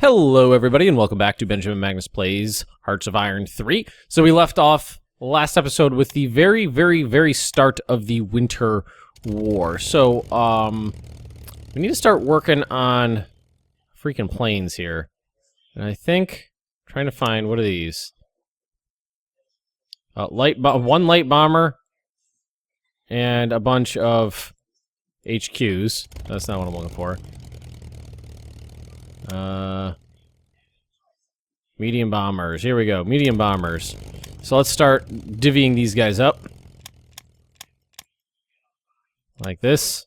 Hello everybody and welcome back to Benjamin Magnus Plays Hearts of Iron 3. So we left off last episode with the very start of the Winter War. So, we need to start working on freaking planes here. And I think, I'm trying to find, what are these? One light bomber and a bunch of HQs. That's not what I'm looking for. Medium bombers. Here we go. Medium bombers. So let's start divvying these guys up. Like this.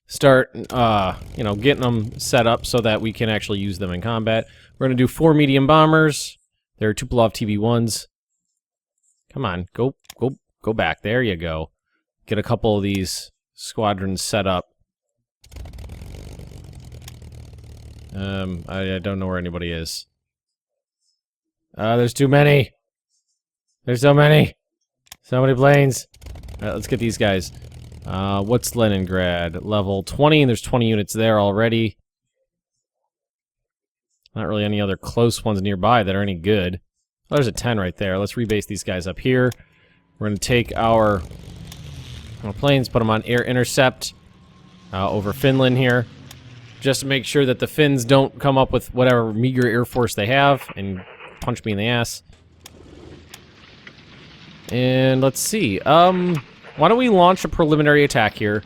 Start, getting them set up so that we can actually use them in combat. We're going to do 4 medium bombers. They're Tupolev TB1s. Come on. Go back. There you go. Get a couple of these squadrons set up. I don't know where anybody is. There's too many. There's so many. So many planes. Alright, let's get these guys. What's Leningrad? Level 20, and there's 20 units there already. Not really any other close ones nearby that are any good. Oh, there's a 10 right there. Let's rebase these guys up here. We're going to take our planes, put them on air intercept over Finland here. Just to make sure that the Finns don't come up with whatever meager air force they have and punch me in the ass. And let's see. Why don't we launch a preliminary attack here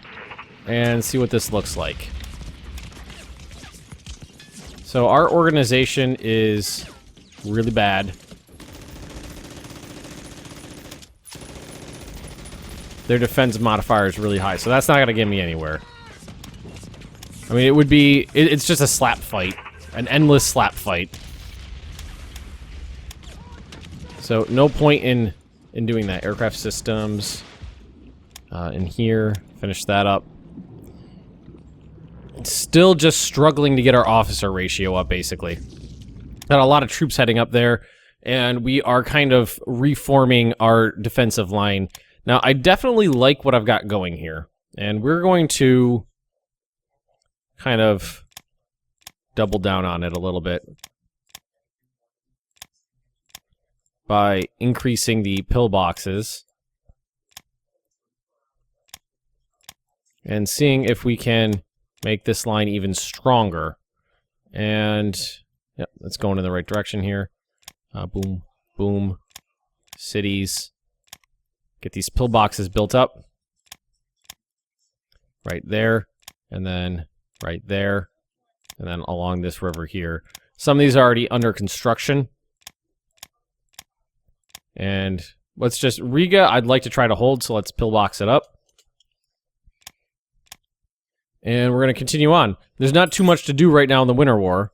and see what this looks like. So our organization is really bad. Their defense modifier is really high, so that's not going to get me anywhere. I mean, it would be... It's just a slap fight. An endless slap fight. So, no point in doing that. Aircraft systems. In here. Finish that up. Still just struggling to get our officer ratio up, basically. Got a lot of troops heading up there. And we are kind of reforming our defensive line. Now, I definitely like what I've got going here. And we're going to... kind of double down on it a little bit by increasing the pillboxes and seeing if we can make this line even stronger. And yep, it's going in the right direction here. Boom, boom, cities. Get these pillboxes built up right there, and then right there, and then along this river here. Some of these are already under construction. And let's just... Riga, I'd like to try to hold, so let's pillbox it up. And we're going to continue on. There's not too much to do right now in the Winter War.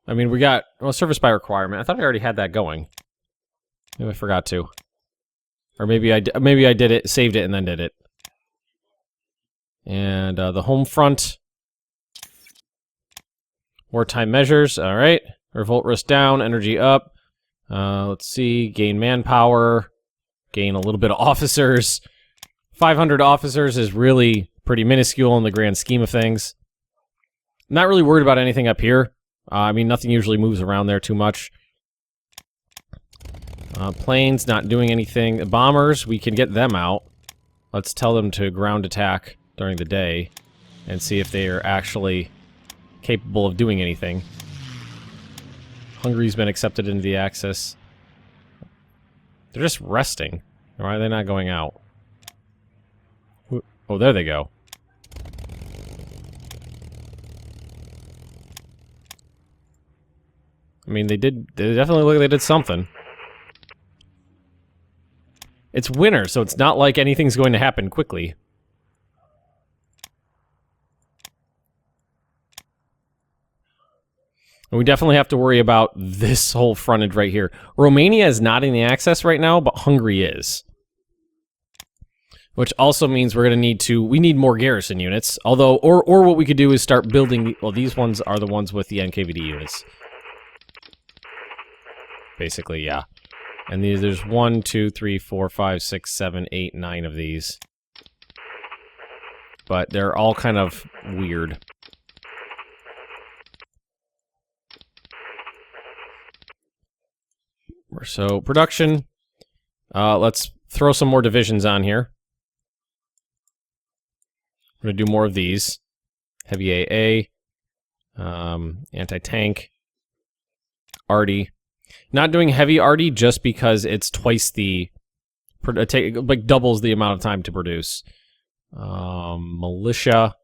I mean, we got... Well, service by requirement. I thought I already had that going. Maybe I forgot to. Or maybe I did it, saved it, and then did it. And the home front. Wartime measures. All right. Revolt risk down. Energy up. Let's see. Gain manpower. Gain a little bit of officers. 500 officers is really pretty minuscule in the grand scheme of things. Not really worried about anything up here. I mean, nothing usually moves around there too much. Planes not doing anything. Bombers, we can get them out. Let's tell them to ground attack during the day and see if they are actually capable of doing anything. Hungary's been accepted into the Axis. They're just resting. Why are they not going out? Oh, there they go. I mean, they definitely look like they did something. It's winter, so it's not like anything's going to happen quickly. And we definitely have to worry about this whole frontage right here. Romania is not in the Axis right now, but Hungary is. Which also means we're going to need to... We need more garrison units. Although, or what we could do is start building... Well, these ones are the ones with the NKVD units. Basically, yeah. And there's 1, 2, 3, 4, 5, 6, 7, 8, 9 of these. but they're all kind of weird. So, production. Let's throw some more divisions on here. I'm going to do more of these. Heavy AA. Anti-tank. Arty. Not doing heavy Arty just because it's twice the... like doubles the amount of time to produce. Militia.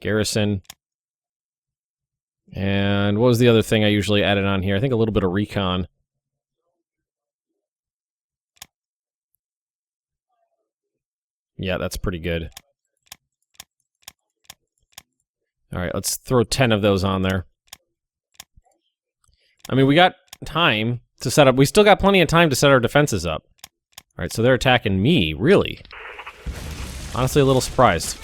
Garrison. And what was the other thing I usually added on here? I think a little bit of recon. Yeah, that's pretty good. Alright, let's throw 10 of those on there. I mean, we got time to set up... We still got plenty of time to set our defenses up. Alright, so they're attacking me, really? Honestly, a little surprised.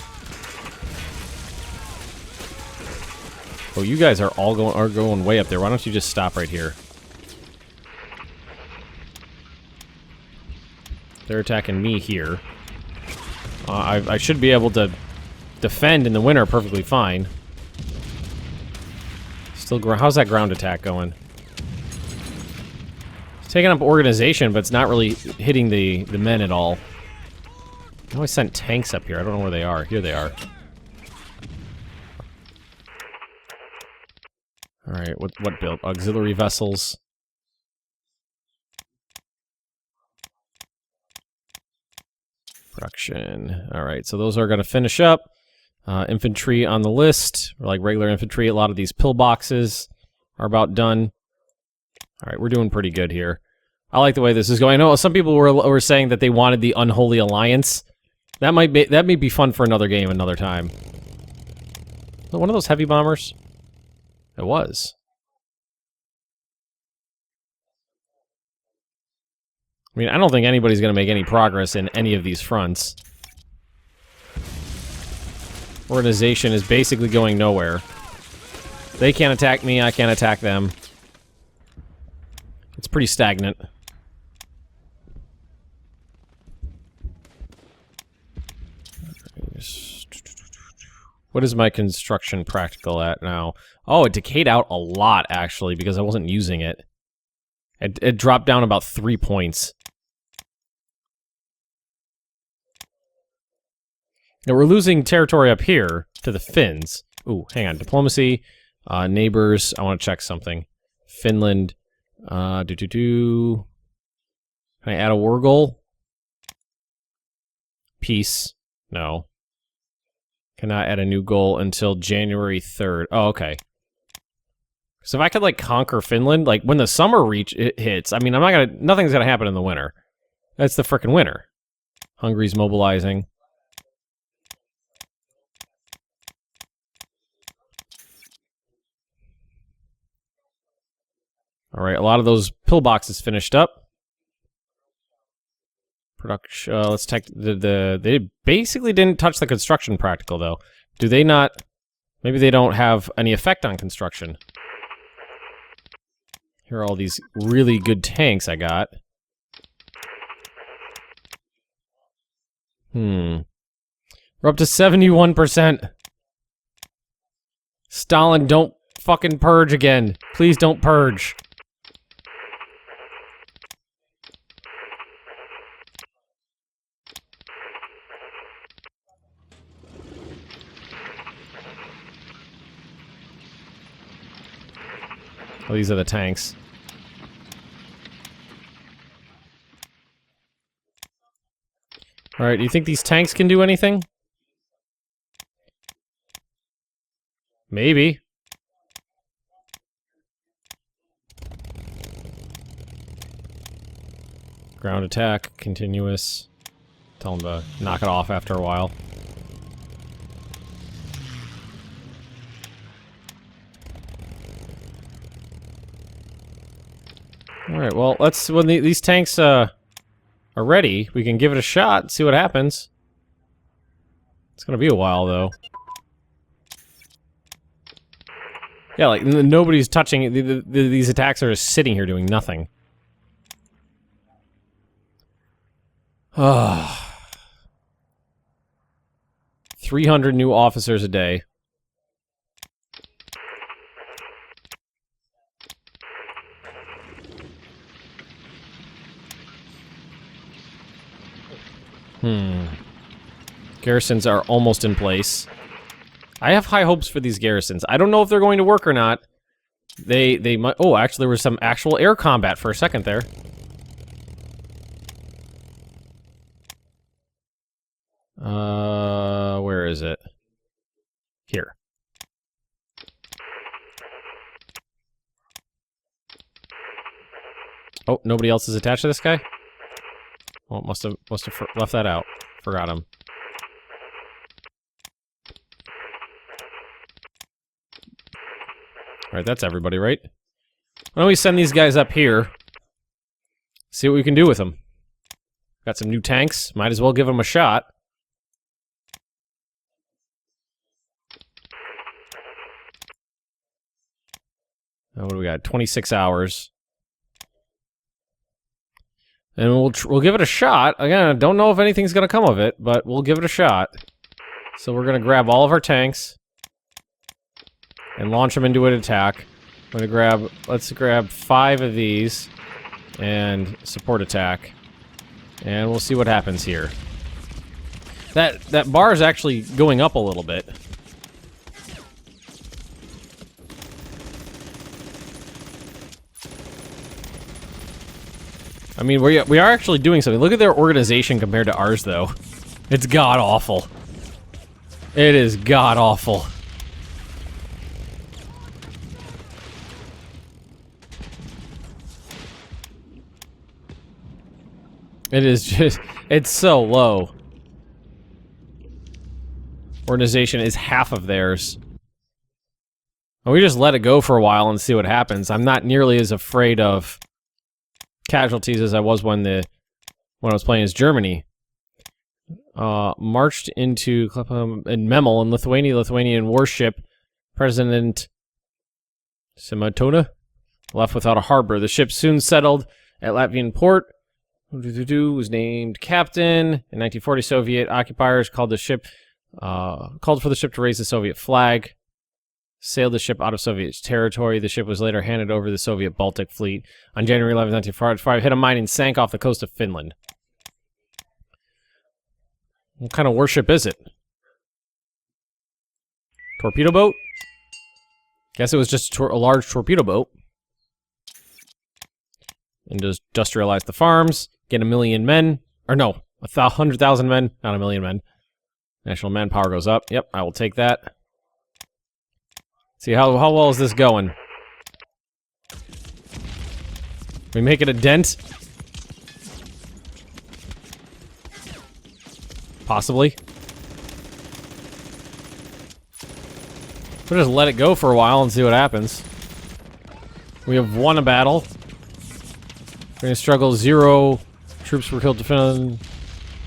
Oh, you guys are all going way up there. Why don't you just stop right here? They're attacking me here. I should be able to defend in the winter perfectly fine. Still, how's that ground attack going? It's taking up organization, but it's not really hitting the men at all. I always sent tanks up here. I don't know where they are. Here they are. Alright, what build? Auxiliary vessels. Production. Alright, so those are going to finish up. Infantry on the list, or like regular infantry. A lot of these pillboxes are about done. Alright, we're doing pretty good here. I like the way this is going. I know some people were saying that they wanted the Unholy Alliance. That may be fun for another game another time. Was it one of those heavy bombers? It was. I mean, I don't think anybody's going to make any progress in any of these fronts. Organization is basically going nowhere. They can't attack me, I can't attack them. It's pretty stagnant. What is my construction practical at now? Oh, it decayed out a lot, actually, because I wasn't using it. It dropped down about 3 points. Now, we're losing territory up here to the Finns. Ooh, hang on. Diplomacy. Neighbors. I want to check something. Finland. Can I add a war goal? Peace. No. Cannot add a new goal until January 3rd. Oh, okay. So if I could, like, conquer Finland, like, when the summer hits, I mean, nothing's gonna happen in the winter. That's the frickin' winter. Hungary's mobilizing. Alright, a lot of those pillboxes finished up. Production, let's check they basically didn't touch the construction practical, though. Do they not... Maybe they don't have any effect on construction. Here are all these really good tanks I got. We're up to 71%. Stalin, don't fucking purge again. Please don't purge. Oh, these are the tanks. Alright, do you think these tanks can do anything? Maybe. Ground attack, continuous. Tell them to knock it off after a while. Alright, well, when these tanks, are ready, we can give it a shot, see what happens. It's gonna be a while, though. Yeah, like, nobody's touching it. These attacks are just sitting here doing nothing. 300 new officers a day. Garrisons are almost in place. I have high hopes for these garrisons. I don't know if they're going to work or not. They might... Oh, actually, there was some actual air combat for a second there. Where is it? Here. Oh, nobody else is attached to this guy? Well, must have left that out. Forgot him. Alright, that's everybody, right? Why don't we send these guys up here? See what we can do with them. Got some new tanks. Might as well give them a shot. What do we got? 26 hours. And we'll give it a shot. Again, I don't know if anything's going to come of it, but we'll give it a shot. So we're going to grab all of our tanks and launch them into an attack. I'm going to grab... Let's grab 5 of these and support attack. And we'll see what happens here. That bar is actually going up a little bit. I mean, we are actually doing something. Look at their organization compared to ours, though. It's god-awful. It is god-awful. It is just... It's so low. Organization is half of theirs. And we just let it go for a while and see what happens. I'm not nearly as afraid of casualties as I was when I was playing as Germany. Marched into in Memel in Lithuania, Lithuanian warship. President Simatona left without a harbor. The ship soon settled at Latvian port. Was named captain. In 1940, Soviet occupiers called for the ship to raise the Soviet flag. Sailed the ship out of Soviet territory. The ship was later handed over to the Soviet Baltic Fleet. On January 11, 1945, hit a mine and sank off the coast of Finland. What kind of warship is it? Torpedo boat? Guess it was just a large torpedo boat. And just industrialize the farms. Get 1 million men. Or no, 100,000 men. Not 1 million men. National manpower goes up. Yep, I will take that. See, how well is this going? We make it a dent? Possibly. We'll just let it go for a while and see what happens. We have won a battle. We're gonna struggle. 0 troops were killed to Finland.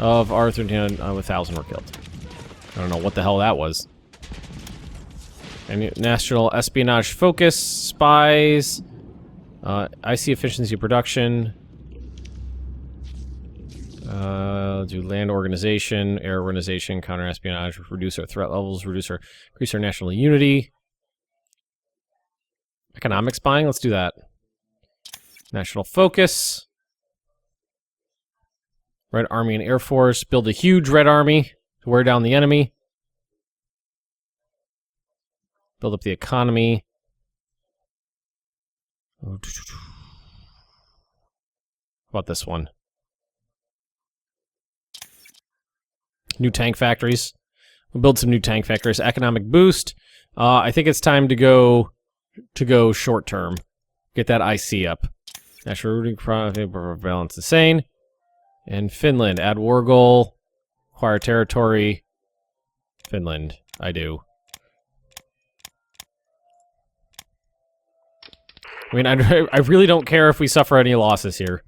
Of our 13, 1,000 were killed. I don't know what the hell that was. And national espionage focus, spies, IC efficiency production, do land organization, air organization, counter espionage, reduce our threat levels, increase our national unity. Economic spying, let's do that. National focus. Red Army and Air Force, build a huge Red Army to wear down the enemy. Build up the economy. How about this one? New tank factories. We'll build some new tank factories. Economic boost. I think it's time to go short term. Get that IC up. National rooting balance insane. And Finland. Add war goal. Acquire territory. Finland. I do. I mean, I really don't care if we suffer any losses here.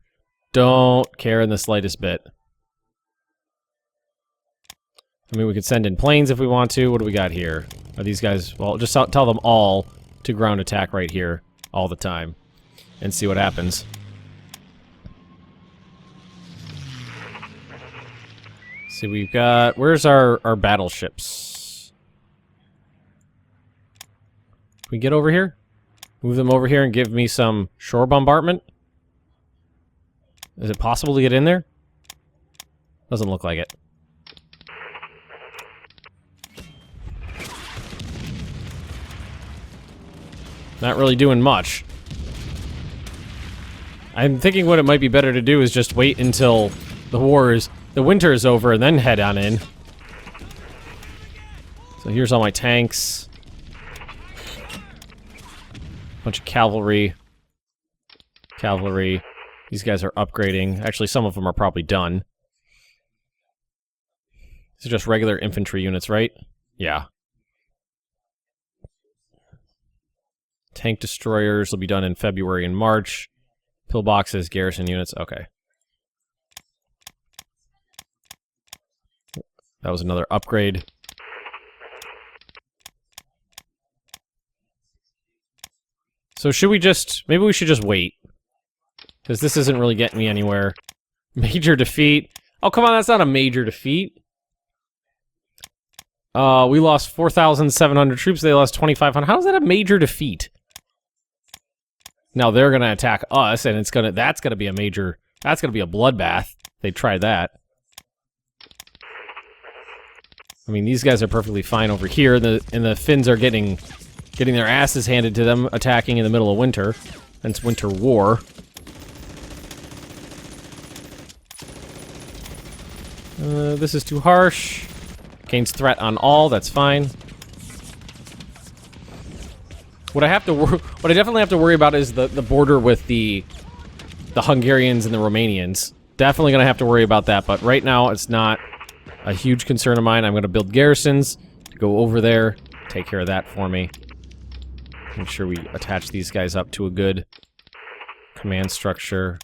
Don't care in the slightest bit. I mean, we could send in planes if we want to. What do we got here? Are these guys... Well, just tell them all to ground attack right here all the time. And see what happens. See, we've got... Where's our battleships? Can we get over here? Move them over here and give me some shore bombardment? Is it possible to get in there? Doesn't look like it. Not really doing much. I'm thinking what it might be better to do is just wait until the winter is over and then head on in. So here's all my tanks. Bunch of cavalry. Cavalry. These guys are upgrading. Actually, some of them are probably done. These are just regular infantry units, right? Yeah. Tank destroyers will be done in February and March. Pillboxes, garrison units, okay. That was another upgrade. So should we just... Maybe we should just wait. Because this isn't really getting me anywhere. Major defeat. Oh, come on, that's not a major defeat. We lost 4,700 troops. They lost 2,500. How is that a major defeat? Now they're gonna attack us, and that's gonna be a major... That's gonna be a bloodbath. They try that. I mean, these guys are perfectly fine over here, and the Finns are getting their asses handed to them, attacking in the middle of winter. It's winter war. This is too harsh. Gains threat on all, that's fine. What I definitely have to worry about is the border with the Hungarians and the Romanians. Definitely gonna have to worry about that, but right now it's not a huge concern of mine. I'm gonna build garrisons to go over there, take care of that for me. Make sure we attach these guys up to a good command structure.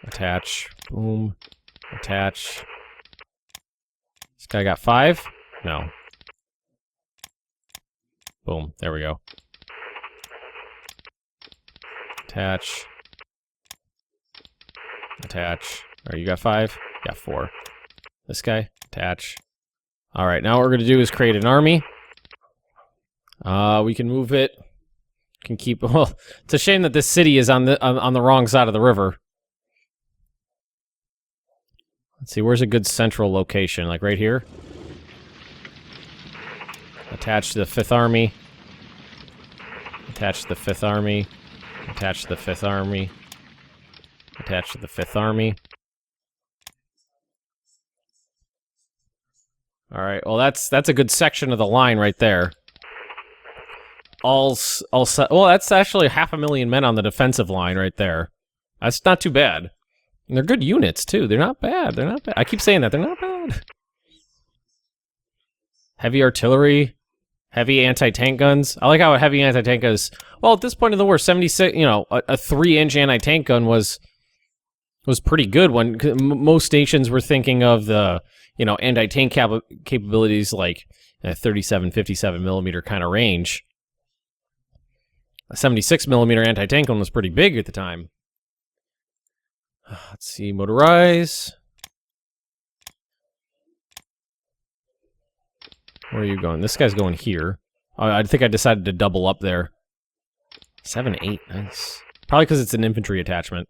Attach. Boom. Attach. This guy got 5? No. Boom. There we go. Attach. Attach. Alright, you got 5? Got 4. This guy. Attach. Alright, now what we're going to do is create an army. We can move it. Can keep... Well, it's a shame that this city is on the wrong side of the river. Let's see, where's a good central location? Like right here? Attach to the 5th Army. Attach to the 5th Army. Attach to the 5th Army. Attach to the 5th Army. Alright, well that's a good section of the line right there. Well, that's actually 500,000 men on the defensive line right there. That's not too bad. And they're good units, too. They're not bad. They're not bad. I keep saying that. They're not bad. Heavy artillery. Heavy anti-tank guns. I like how a heavy anti-tank gun is... Well, at this point in the war, 76... You know, a 3-inch anti-tank gun was pretty good when... Most nations were thinking of the, you know, anti-tank capabilities like a 37, 57 millimeter kind of range. A 76 millimeter anti-tank gun was pretty big at the time. Let's see, motorize. Where are you going? This guy's going here. I think I decided to double up there. 7, 8, nice. Probably because it's an infantry attachment.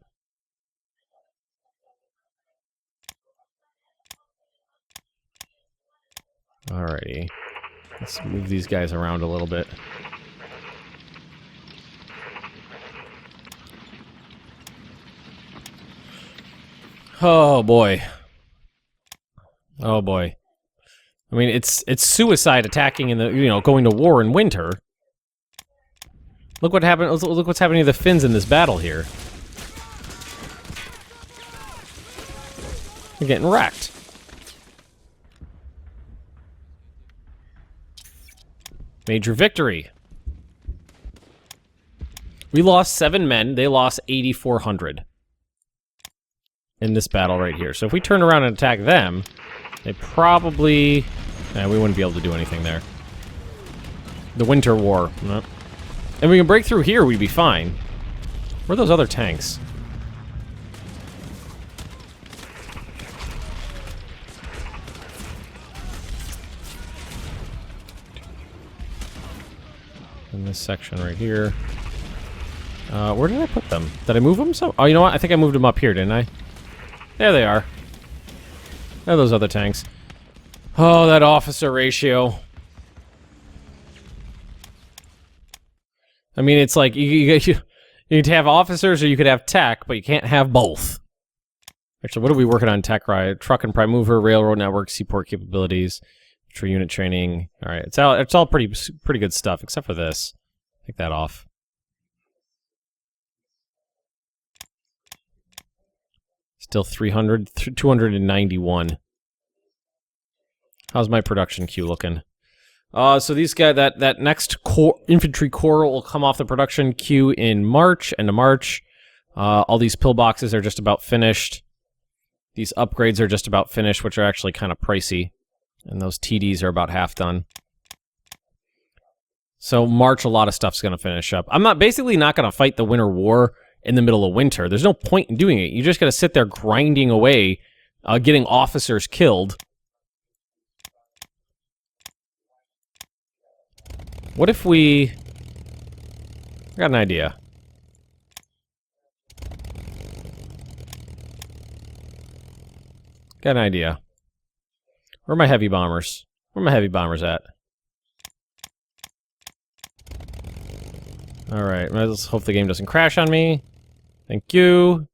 Alrighty. Let's move these guys around a little bit. Oh boy. Oh boy. I mean, it's suicide attacking in the, you know, going to war in winter. Look what happened. Look what's happening to the Finns in this battle here. They're getting wrecked. Major victory. We lost 7 men. They lost 8,400. In this battle right here. So if we turn around and attack them, they probably... we wouldn't be able to do anything there. The Winter War. No. And we can break through here, we'd be fine. Where are those other tanks? In this section right here. Where did I put them? Did I move them? Oh, you know what? I think I moved them up here, didn't I? There they are. There are those other tanks. Oh, that officer ratio. I mean, it's like, you could have officers or you could have tech, but you can't have both. Actually, what are we working on tech, right? Truck and prime mover, railroad network, seaport capabilities, for unit training. All right, it's all pretty good stuff, except for this. Take that off. Still 300, 291. How's my production queue looking? So these guys, that next infantry corps will come off the production queue in March, end of March. All these pillboxes are just about finished. These upgrades are just about finished, which are actually kind of pricey. And those TDs are about half done. So March, a lot of stuff's going to finish up. I'm basically not going to fight the Winter War in the middle of winter. There's no point in doing it. You just got to sit there grinding away, getting officers killed. What if I got an idea. Got an idea. Where are my heavy bombers? Where are my heavy bombers at? Alright, let's hope the game doesn't crash on me. Thank you.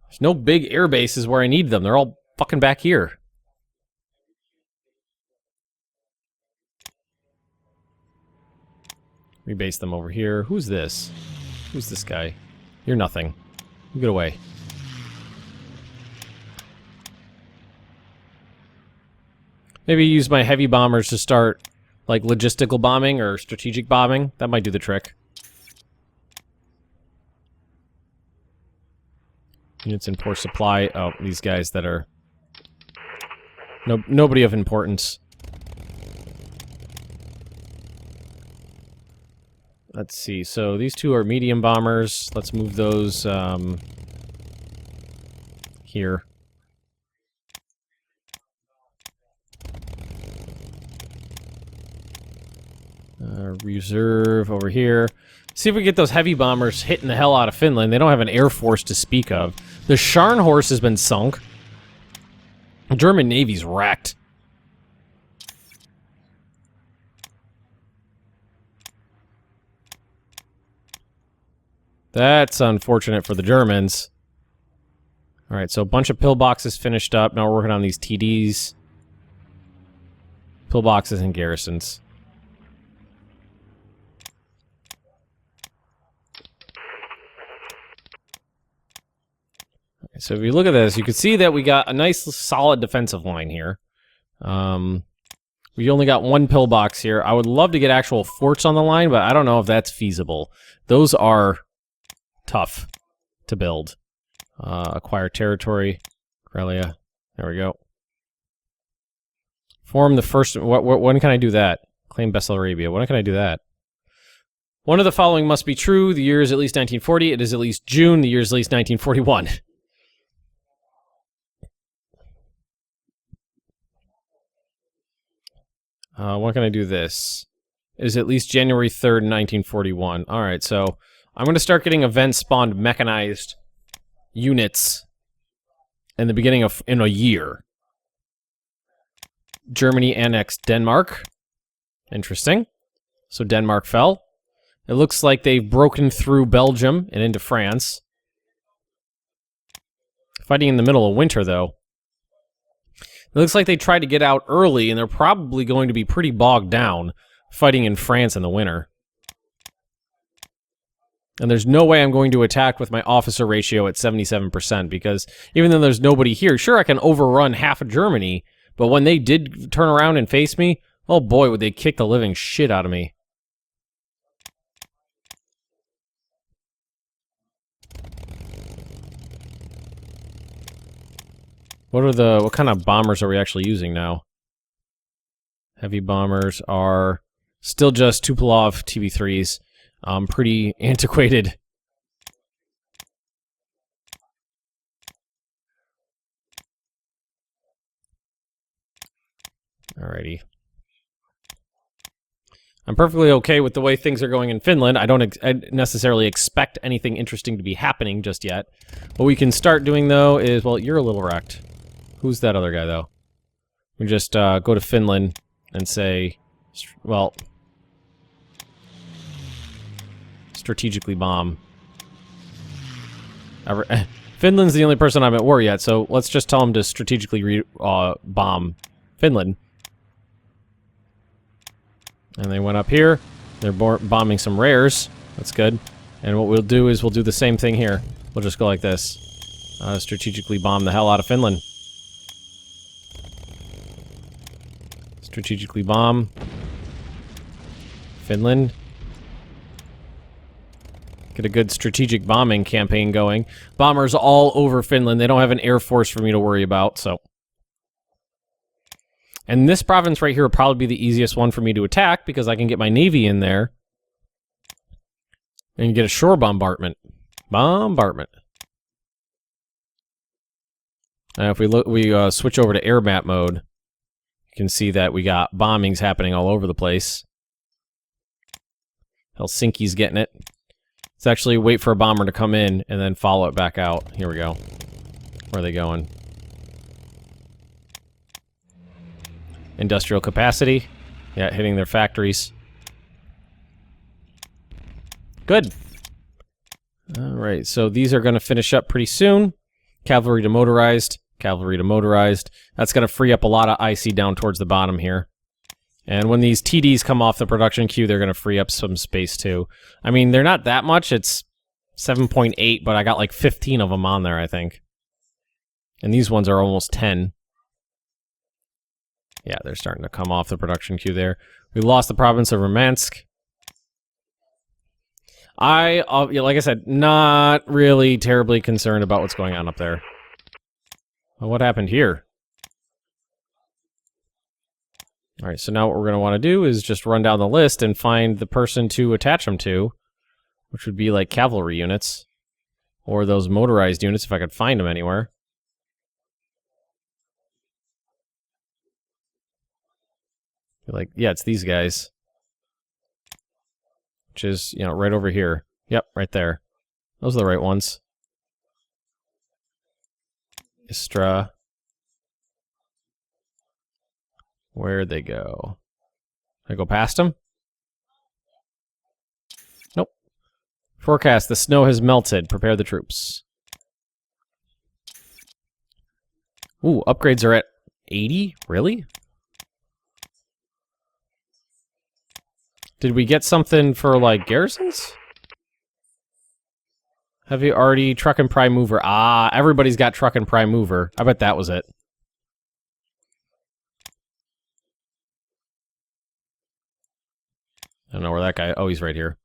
There's no big air bases where I need them. They're all fucking back here. Rebase them over here. Who's this? Who's this guy? You're nothing. You get away. Maybe use my heavy bombers to start, like, logistical bombing or strategic bombing. That might do the trick. Units in poor supply. Oh, these guys that are... nobody of importance. Let's see. So these two are medium bombers. Let's move those, here. Reserve over here. See if we get those heavy bombers hitting the hell out of Finland. They don't have an air force to speak of. The Scharnhorst has been sunk. The German Navy's wrecked. That's unfortunate for the Germans. Alright, so a bunch of pillboxes finished up. Now we're working on these TDs. Pillboxes and garrisons. So if you look at this, you can see that we got a nice, solid defensive line here. We only got one pillbox here. I would love to get actual forts on the line, but I don't know if that's feasible. Those are tough to build. Acquire territory. Karelia. There we go. Form the first... when can I do that? Claim Bessarabia. When can I do that? One of the following must be true. The year is at least 1940. It is at least June. The year is at least 1941. When can I do this? It is at least January 3rd, 1941. Alright, so I'm going to start getting event-spawned mechanized units in the beginning of... in a year. Germany annexed Denmark. Interesting. So Denmark fell. It looks like they've broken through Belgium and into France. Fighting in the middle of winter, though. It looks like they tried to get out early, and they're probably going to be pretty bogged down fighting in France in the winter. And there's no way I'm going to attack with my officer ratio at 77%, because even though there's nobody here, sure, I can overrun half of Germany, but when they did turn around and face me, oh boy, would they kick the living shit out of me. What kind of bombers are we actually using now? Heavy bombers are still just Tupolev TV3s. Pretty antiquated. Alrighty. I'm perfectly okay with the way things are going in Finland. I don't necessarily expect anything interesting to be happening just yet. What we can start doing, though, is... Well, you're a little wrecked. Who's that other guy, though? We just go to Finland and say... Well... strategically bomb. Finland's the only person I'm at war yet, so let's just tell him to strategically bomb Finland. And they went up here. They're bombing some rares. That's good. And what we'll do is we'll do the same thing here. We'll just go like this. Strategically bomb the hell out of Finland. Strategically bomb Finland. Get a good strategic bombing campaign going. Bombers all over Finland. They don't have an air force for me to worry about, so... And this province right here will probably be the easiest one for me to attack because I can get my navy in there and get a shore bombardment. Bombardment. Now, if we look, we switch over to air map mode, you can see that we got bombings happening all over the place. Helsinki's getting it. Let's actually wait for a bomber to come in and then follow it back out. Here we go. Where are they going? Industrial capacity. Yeah, hitting their factories. Good. Alright, so these are going to finish up pretty soon. Cavalry to motorized. Cavalry to motorized. That's going to free up a lot of IC down towards the bottom here. And when these TDs come off the production queue, they're going to free up some space too. I mean, they're not that much. It's 7.8, but I got like 15 of them on there, I think. And these ones are almost 10. Yeah, they're starting to come off the production queue there. We lost the province of Murmansk. Like I said, not really terribly concerned about what's going on up there. Well, what happened here? Alright, so now what we're going to want to do is just run down the list and find the person to attach them to, which would be like cavalry units, or those motorized units if I could find them anywhere. Like, yeah, it's these guys. Which is, you know, right over here. Yep, right there. Those are the right ones. Istra. Where'd they go? Did I go past them? Nope. Forecast, the snow has melted. Prepare the troops. Ooh, upgrades are at 80? Really? Did we get something for, like, garrisons? Have you already... Truck and Prime Mover. Ah, everybody's got Truck and Prime Mover. I bet that was it. I don't know where that guy... Oh, he's right here.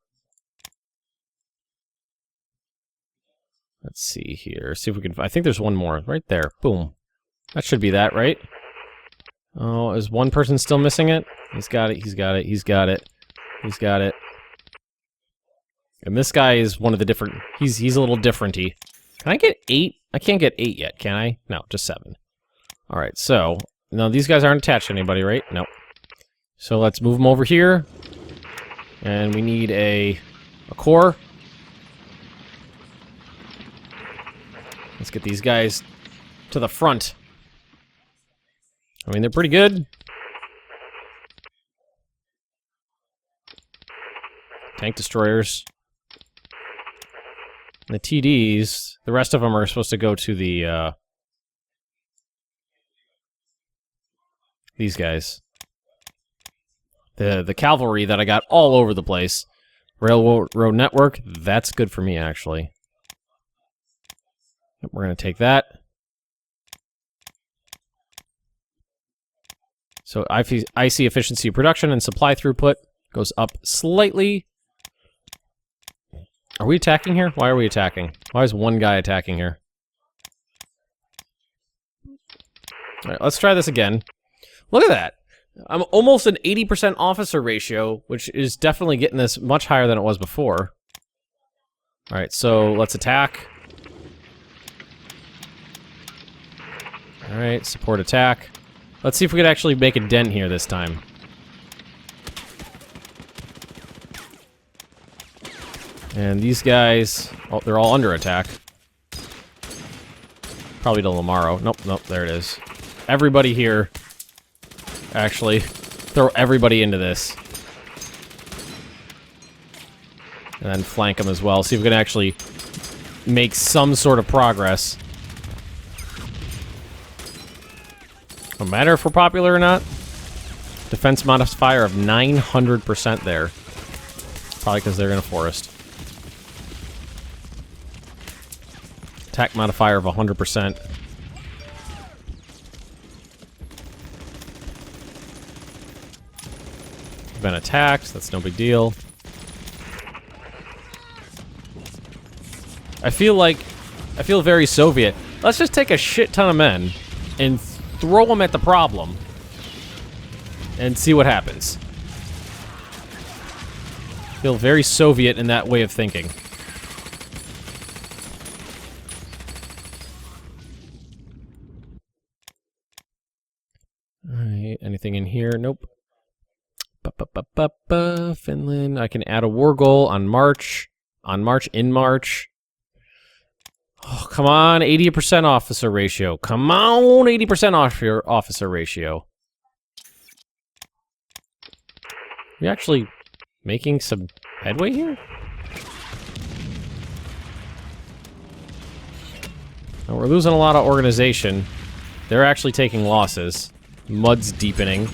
Let's see here. See if we can... I think there's one more. Right there. Boom. That should be that, right? Oh, is one person still missing it? He's got it. He's got it. He's got it. He's got it. And this guy is one of the different... He's a little different-y. Can I get 8? I can't get 8 yet, can I? No, just 7. Alright, so... No, these guys aren't attached to anybody, right? No. So let's move them over here. And we need a core. Let's get these guys to the front. I mean, they're pretty good. Tank destroyers. And the TDs, the rest of them are supposed to go to the, these guys. The cavalry that I got all over the place. Railroad network, that's good for me, actually. We're going to take that. So IC efficiency of production and supply throughput goes up slightly. Are we attacking here? Why are we attacking? Why is one guy attacking here? Alright, let's try this again. Look at that! I'm almost an 80% officer ratio, which is definitely getting this much higher than it was before. Alright, so let's attack. Alright, support attack. Let's see if we could actually make a dent here this time. And these guys, oh, they're all under attack. Probably to Lamaro. Nope, nope, there it is. Everybody here. Actually, throw everybody into this. And then flank them as well. See if we can actually make some sort of progress. No matter if we're popular or not. Defense modifier of 900% there. Probably because they're in a forest. Attack modifier of 100%. We've been attacked. That's no big deal. I feel very Soviet. Let's just take a shit ton of men and throw them at the problem and see what happens. Feel very Soviet in that way of thinking. Alright, anything in here? Nope. Finland. I can add a war goal on March. In March. Oh, come on, 80% officer ratio. Come on, 80% off your officer ratio. We actually making some headway here? Oh, we're losing a lot of organization. They're actually taking losses. Mud's deepening.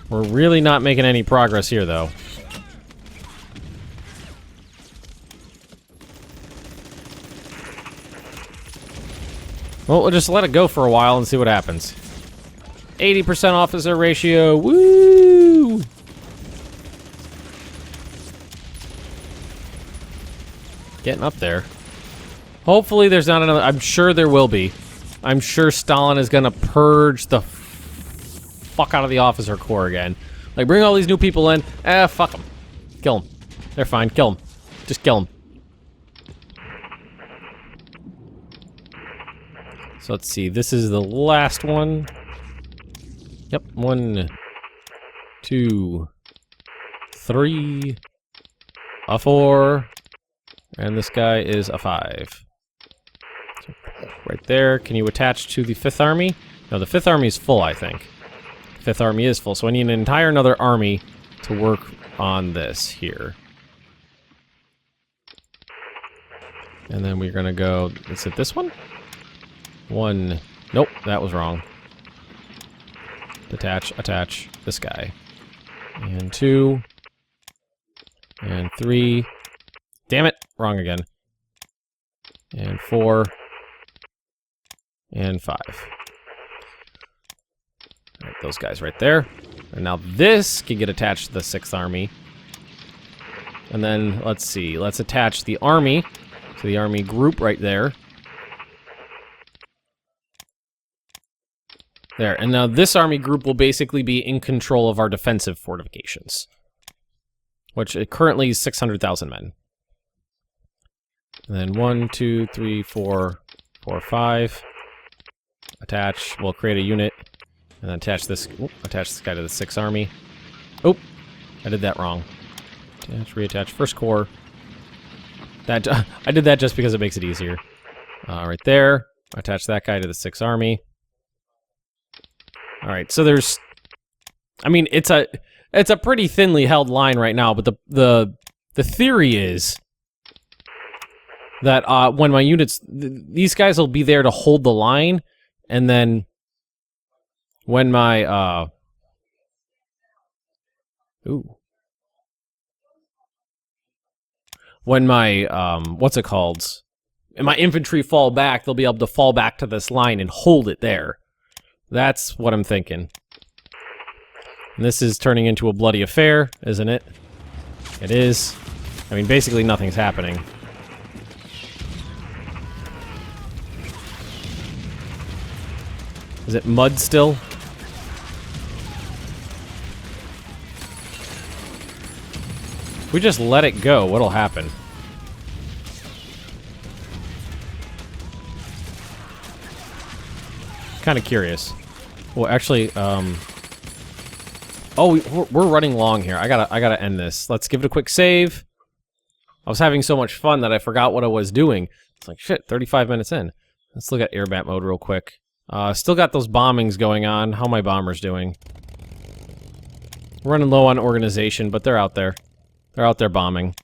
We're really not making any progress here, though. Well, we'll just let it go for a while and see what happens. 80% officer ratio. Woo! Getting up there. Hopefully there's not another... I'm sure there will be. I'm sure Stalin is gonna purge the fuck out of the officer corps again. Like, bring all these new people in. Fuck them. Kill them. They're fine. Kill them. Just kill them. So let's see. This is the last one. Yep. 1, 2, 3, a 4, and this guy is a 5. So right there. Can you attach to the 5th Army? No, the 5th Army is full, I think. The 5th Army is full, so I need an entire another army to work on this here. And then we're gonna go... Is it this one? 1. Nope, that was wrong. Attach this guy. And 2. And 3. Damn it! Wrong again. And 4. And 5. Right, those guys right there. And now this can get attached to the 6th Army. And then, let's see. Let's attach the army to the army group right there. There, and now this army group will basically be in control of our defensive fortifications. Which currently is 600,000 men. And then 1, 2, 3, 4, 5. Attach, we'll create a unit. And then attach this guy to the 6th Army. Oh, I did that wrong. Attach, reattach, 1st Corps. That, I did that just because it makes it easier. Right there. Attach that guy to the 6th Army. Alright, so there's... I mean, it's a pretty thinly held line right now, but the theory is that when my units... These guys will be there to hold the line, and then when my... When my, what's it called? And my infantry fall back, they'll be able to fall back to this line and hold it there. That's what I'm thinking. And this is turning into a bloody affair, isn't it? It is. I mean, basically nothing's happening. Is it mud still? If we just let it go, what'll happen? Kind of curious. Well, actually, Oh, we're running long here. I gotta end this. Let's give it a quick save. I was having so much fun that I forgot what I was doing. It's like, shit, 35 minutes in. Let's look at airbat mode real quick. Still got those bombings going on. How are my bombers doing? Running low on organization, but they're out there. They're out there bombing.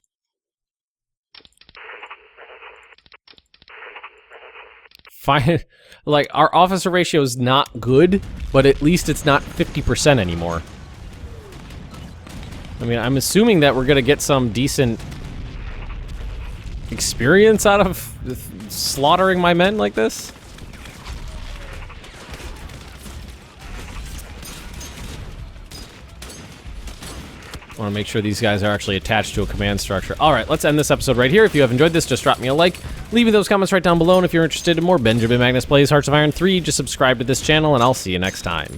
Fine. Like, our officer ratio is not good, but at least it's not 50% anymore. I mean, I'm assuming that we're gonna get some decent experience out of slaughtering my men like this. I want to make sure these guys are actually attached to a command structure. Alright, let's end this episode right here. If you have enjoyed this, just drop me a like. Leave me those comments right down below, and if you're interested in more Benjamin Magnus Plays Hearts of Iron 3, just subscribe to this channel, and I'll see you next time.